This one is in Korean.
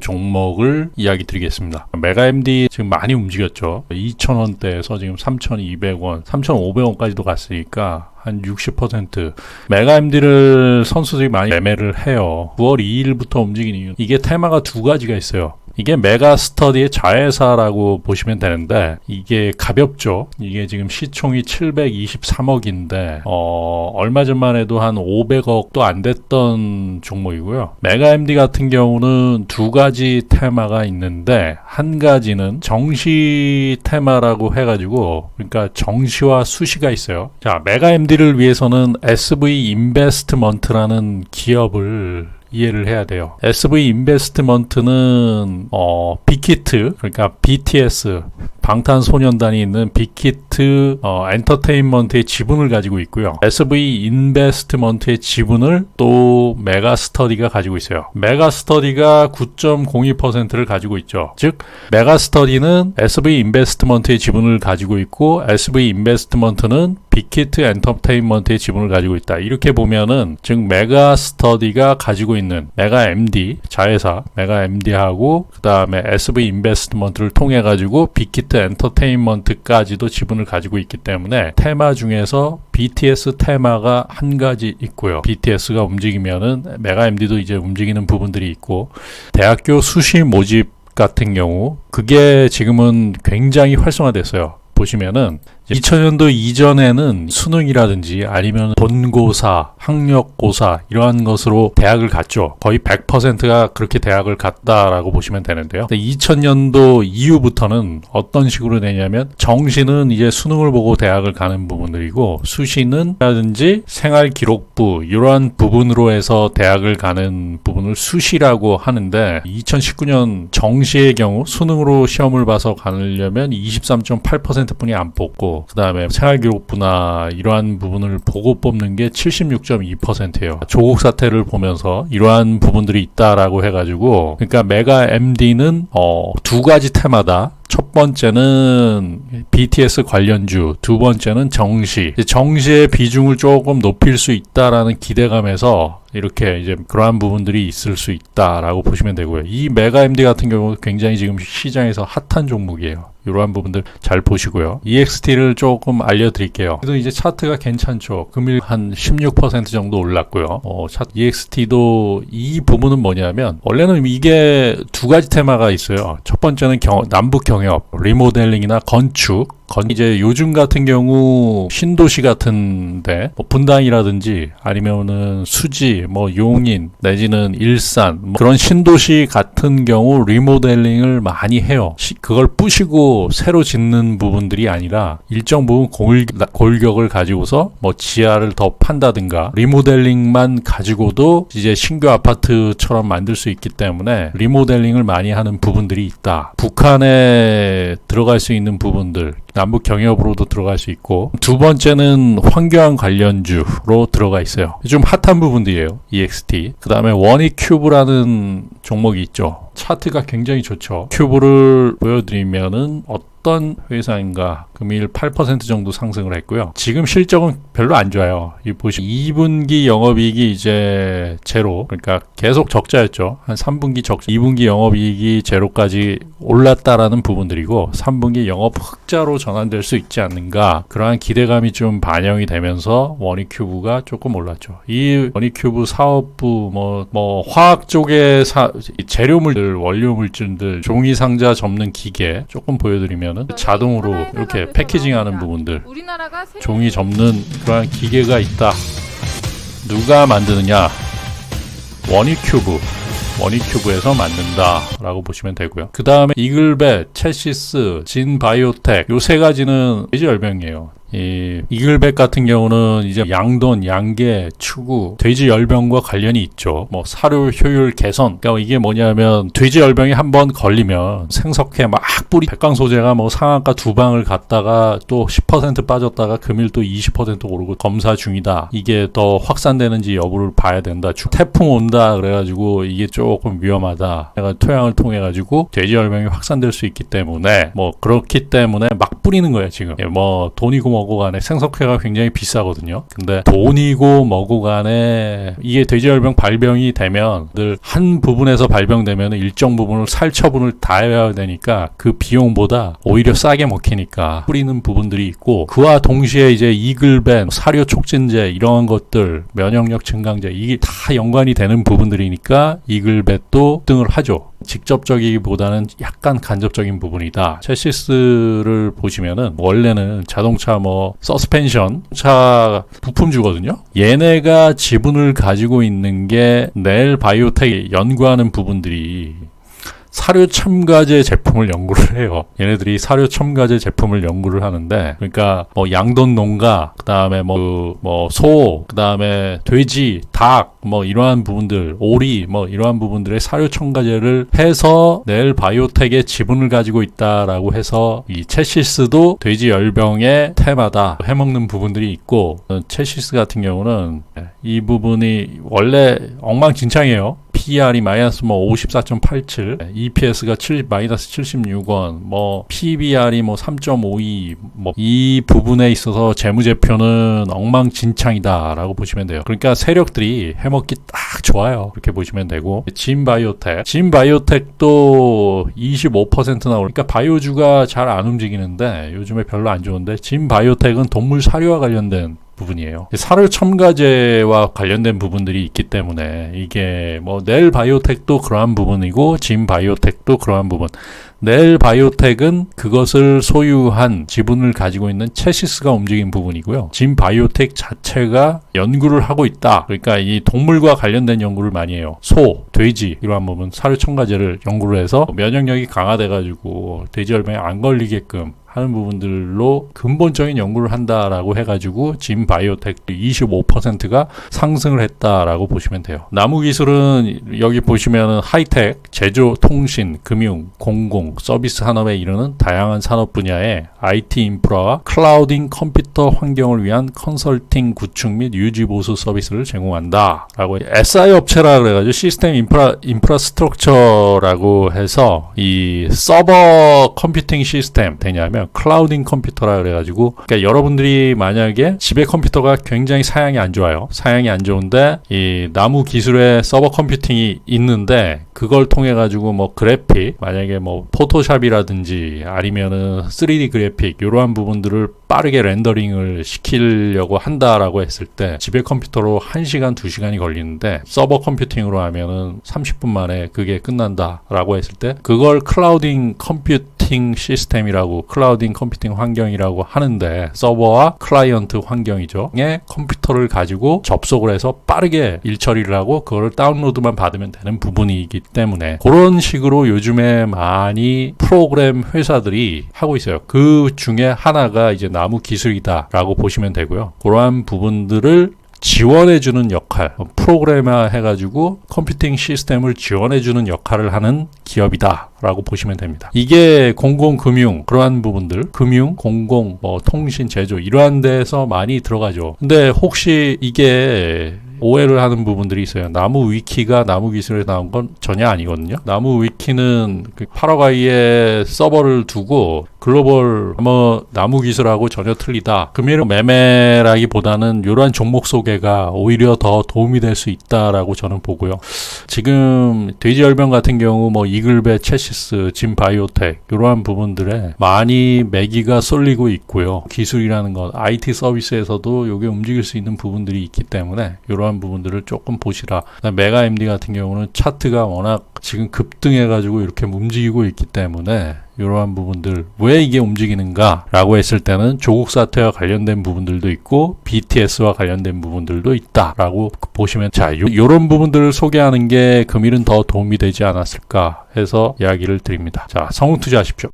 종목을 이야기 드리겠습니다. 메가MD 지금 많이 움직였죠. 2,000원대에서 지금 3,200원, 3,500원까지도 갔으니까 한 60% 메가MD를 선수들이 많이 매매를 해요. 9월 2일부터 움직이는 이유, 이게 테마가 두 가지가 있어요. 이게 메가스터디의 자회사라고 보시면 되는데 이게 가볍죠. 이게 지금 시총이 723억인데 얼마 전만 해도 한 500억도 안 됐던 종목이고요. 메가MD 같은 경우는 두 가지 테마가 있는데 한 가지는 정시 테마라고 해가지고, 그러니까 정시와 수시가 있어요. 자, 메가MD를 위해서는 SV 인베스트먼트라는 기업을 이해를 해야 돼요. SV 인베스트먼트는 빅히트, 그러니까 BTS 방탄소년단이 있는 빅히트 엔터테인먼트의 지분을 가지고 있고요. SV 인베스트먼트의 지분을 또 메가스터디가 가지고 있어요. 메가스터디가 9.02%를 가지고 있죠. 즉 메가스터디는 SV 인베스트먼트의 지분을 가지고 있고 SV 인베스트먼트는 빅히트 엔터테인먼트의 지분을 가지고 있다. 이렇게 보면은 즉 메가스터디가 가지고 있는 메가MD 자회사 메가MD하고 그 다음에 SV 인베스트먼트를 통해 가지고 빅히트 엔터테인먼트까지도 지분을 가지고 있기 때문에 테마 중에서 BTS 테마가 한 가지 있고요. BTS가 움직이면은 메가MD도 이제 움직이는 부분들이 있고, 대학교 수시 모집 같은 경우 그게 지금은 굉장히 활성화됐어요. 보시면은 2000년도 이전에는 수능이라든지 아니면 본고사, 학력고사 이러한 것으로 대학을 갔죠. 거의 100%가 그렇게 대학을 갔다라고 보시면 되는데요. 2000년도 이후부터는 어떤 식으로 되냐면 정시는 이제 수능을 보고 대학을 가는 부분들이고 수시는 라든지 생활기록부 이러한 부분으로 해서 대학을 가는 부분을 수시라고 하는데 2019년 정시의 경우 수능으로 시험을 봐서 가려면 23.8%뿐이 안 뽑고 그 다음에 생활기록부나 이러한 부분을 보고 뽑는 게 76.2%예요. 조국 사태를 보면서 이러한 부분들이 있다라고 해가지고, 그러니까 메가MD는 두 가지 테마다. 첫 번째는 BTS 관련주, 두 번째는 정시. 정시의 비중을 조금 높일 수 있다라는 기대감에서 이렇게 이제 그러한 부분들이 있을 수 있다라고 보시면 되고요. 이 메가MD 같은 경우 굉장히 지금 시장에서 핫한 종목이에요. 이러한 부분들 잘 보시고요. EXT를 조금 알려드릴게요. 그래도 이제 차트가 괜찮죠. 금일 한 16% 정도 올랐고요. EXT도 이 부분은 뭐냐면 원래는 이게 두 가지 테마가 있어요. 첫 번째는 남북 경협, 리모델링이나 건축. 이제 요즘 같은 경우 신도시 같은데 분당이라든지 아니면은 수지, 용인 내지는 일산 그런 신도시 같은 경우 리모델링을 많이 해요. 그걸 부시고 새로 짓는 부분들이 아니라 일정 부분 골격을 가지고서 지하를 더 판다든가 리모델링만 가지고도 이제 신규 아파트처럼 만들 수 있기 때문에 리모델링을 많이 하는 부분들이 있다. 북한에 들어갈 수 있는 부분들 남북 경협으로도 들어갈 수 있고, 두 번째는 환경 관련주로 들어가 있어요. 좀 핫한 부분들이에요. EXT. 그 다음에 원익큐브라는 종목이 있죠. 차트가 굉장히 좋죠. 큐브를 보여드리면은 어떤 회사인가 금일 8% 정도 상승을 했고요. 지금 실적은 별로 안 좋아요. 이 보시면 2분기 영업이익이 이제 제로, 그러니까 계속 적자였죠. 한 3분기 적자, 2분기 영업이익이 제로까지 올랐다라는 부분들이고 3분기 영업 흑자로 전환될 수 있지 않는가, 그러한 기대감이 좀 반영이 되면서 원익큐브가 조금 올랐죠. 이 원익큐브 사업부 화학 쪽의 재료물들, 원료물질들, 종이 상자 접는 기계 조금 보여드리면은 자동으로 이렇게 패키징하는 부분들, 종이 접는 그러한 기계가 있다. 누가 만드느냐? 원익큐브에서 만든다라고 보시면 되고요. 그 다음에 이글벳, 첼시스, 진바이오텍 요 세 가지는 돼지열병이에요. 이 이글벳 같은 경우는 이제 양돈, 양계, 추구, 돼지열병과 관련이 있죠. 사료 효율 개선. 그러니까 이게 뭐냐면 돼지열병이 한번 걸리면 생석회 막 뿌리, 백광소재가 상한가 두 방을 갔다가 또 10% 빠졌다가 금일 또 20% 오르고 검사 중이다. 이게 더 확산되는지 여부를 봐야 된다. 태풍 온다 그래가지고 이게 조금 위험하다. 내가 토양을 통해 가지고 돼지열병이 확산될 수 있기 때문에 그렇기 때문에 막 뿌리는 거예요 지금. 돈이고 뭐고 간에 생석회가 굉장히 비싸거든요. 근데 돈이고 뭐고 간에 이게 돼지열병 발병이 되면 늘 한 부분에서 발병되면 일정 부분을 살처분을 다 해야 되니까 그 비용보다 오히려 싸게 먹히니까 뿌리는 부분들이 있고, 그와 동시에 이제 이글밴, 사료 촉진제 이런 것들, 면역력 증강제, 이게 다 연관이 되는 부분들이니까 이글밴도 등을 하죠. 직접적이기보다는 약간 간접적인 부분이다. 체시스를 보시면은 원래는 자동차 서스펜션 차 부품주거든요. 얘네가 지분을 가지고 있는 게 넬 바이오텍이 연구하는 부분들이 사료 첨가제 제품을 연구를 해요. 얘네들이 사료 첨가제 제품을 연구를 하는데, 그러니까 양돈 농가, 그다음에 소, 그다음에 돼지, 닭, 이러한 부분들, 오리, 이러한 부분들의 사료 첨가제를 해서 넬 바이오텍의 지분을 가지고 있다라고 해서 이 체시스도 돼지 열병의 테마다 해먹는 부분들이 있고, 체시스 같은 경우는 이 부분이 원래 엉망진창이에요. PER이 마이너스 54.87, EPS가 마이너스 76원, PBR이 3.52, 이 부분에 있어서 재무제표는 엉망진창이다라고 보시면 돼요. 그러니까 세력들이 해먹기 딱 좋아요. 그렇게 보시면 되고, 진바이오텍도 25% 나오니까 바이오주가 잘 안 움직이는데 요즘에 별로 안 좋은데, 진바이오텍은 동물 사료와 관련된 부분이에요. 사료 첨가제와 관련된 부분들이 있기 때문에 이게 넬 바이오텍도 그러한 부분이고 진 바이오텍도 그러한 부분. 넬 바이오텍은 그것을 소유한 지분을 가지고 있는 체시스가 움직인 부분이고요. 진 바이오텍 자체가 연구를 하고 있다. 그러니까 이 동물과 관련된 연구를 많이 해요. 소, 돼지 이러한 부분 사료 첨가제를 연구를 해서 면역력이 강화돼가지고 돼지열병에 안 걸리게끔 하는 부분들로 근본적인 연구를 한다라고 해가지고 진 바이오텍 25%가 상승을 했다라고 보시면 돼요. 나무 기술은 여기 보시면은 하이텍, 제조, 통신, 금융, 공공, 서비스 산업에 이르는 다양한 산업 분야의 IT 인프라와 클라우딩 컴퓨터 환경을 위한 컨설팅 구축 및 유지 보수 서비스를 제공한다 라고, SI 업체라 그래가지고 시스템 인프라스트럭처라고 해서 이 서버 컴퓨팅 시스템 되냐면 클라우딩 컴퓨터라 그래가지고, 그러니까 여러분들이 만약에 집에 컴퓨터가 굉장히 사양이 안 좋아요. 사양이 안 좋은데 이 나무 기술의 서버 컴퓨팅이 있는데 그걸 통해 가지고 그래픽, 만약에 포토샵이라든지 아니면은 3D 그래픽 이러한 부분들을 빠르게 렌더링을 시키려고 한다라고 했을 때 집에 컴퓨터로 1시간, 2시간이 걸리는데 서버 컴퓨팅으로 하면은 30분 만에 그게 끝난다라고 했을 때 그걸 클라우딩 컴퓨팅 시스템이라고, 클라우딩 컴퓨팅 환경이라고 하는데, 서버와 클라이언트 환경이죠. 에 컴퓨터를 가지고 접속을 해서 빠르게 일 처리를 하고 그거를 다운로드만 받으면 되는 부분이기 때문에 그런 식으로 요즘에 많이 프로그램 회사들이 하고 있어요. 그 중에 하나가 이제 나무 기술이다라고 보시면 되고요. 그러한 부분들을 지원해주는 역할, 프로그래머 해가지고 컴퓨팅 시스템을 지원해주는 역할을 하는 기업이다 라고 보시면 됩니다. 이게 공공금융, 그러한 부분들, 금융, 공공, 통신, 제조 이러한 데서 많이 들어가죠. 근데 혹시 이게 오해를 하는 부분들이 있어요. 나무 위키가 나무 기술에 나온 건 전혀 아니거든요. 나무 위키는 그 파라과이에 서버를 두고 글로벌 나무 기술하고 전혀 틀리다. 금융 매매라기보다는 이러한 종목 소개가 오히려 더 도움이 될 수 있다라고 저는 보고요. 지금 돼지열병 같은 경우 이글벳, 체시스, 진바이오텍 이러한 부분들에 많이 매기가 쏠리고 있고요. 기술이라는 것, IT 서비스에서도 이게 움직일 수 있는 부분들이 있기 때문에 이러한 부분들을 조금 보시라. 메가MD 같은 경우는 차트가 워낙 지금 급등해가지고 이렇게 움직이고 있기 때문에 이러한 부분들, 왜 이게 움직이는가 라고 했을 때는 조국 사태와 관련된 부분들도 있고 BTS와 관련된 부분들도 있다 라고 보시면, 자, 요런 부분들을 소개하는 게 금일은 더 도움이 되지 않았을까 해서 이야기를 드립니다. 자, 성투자하십시오.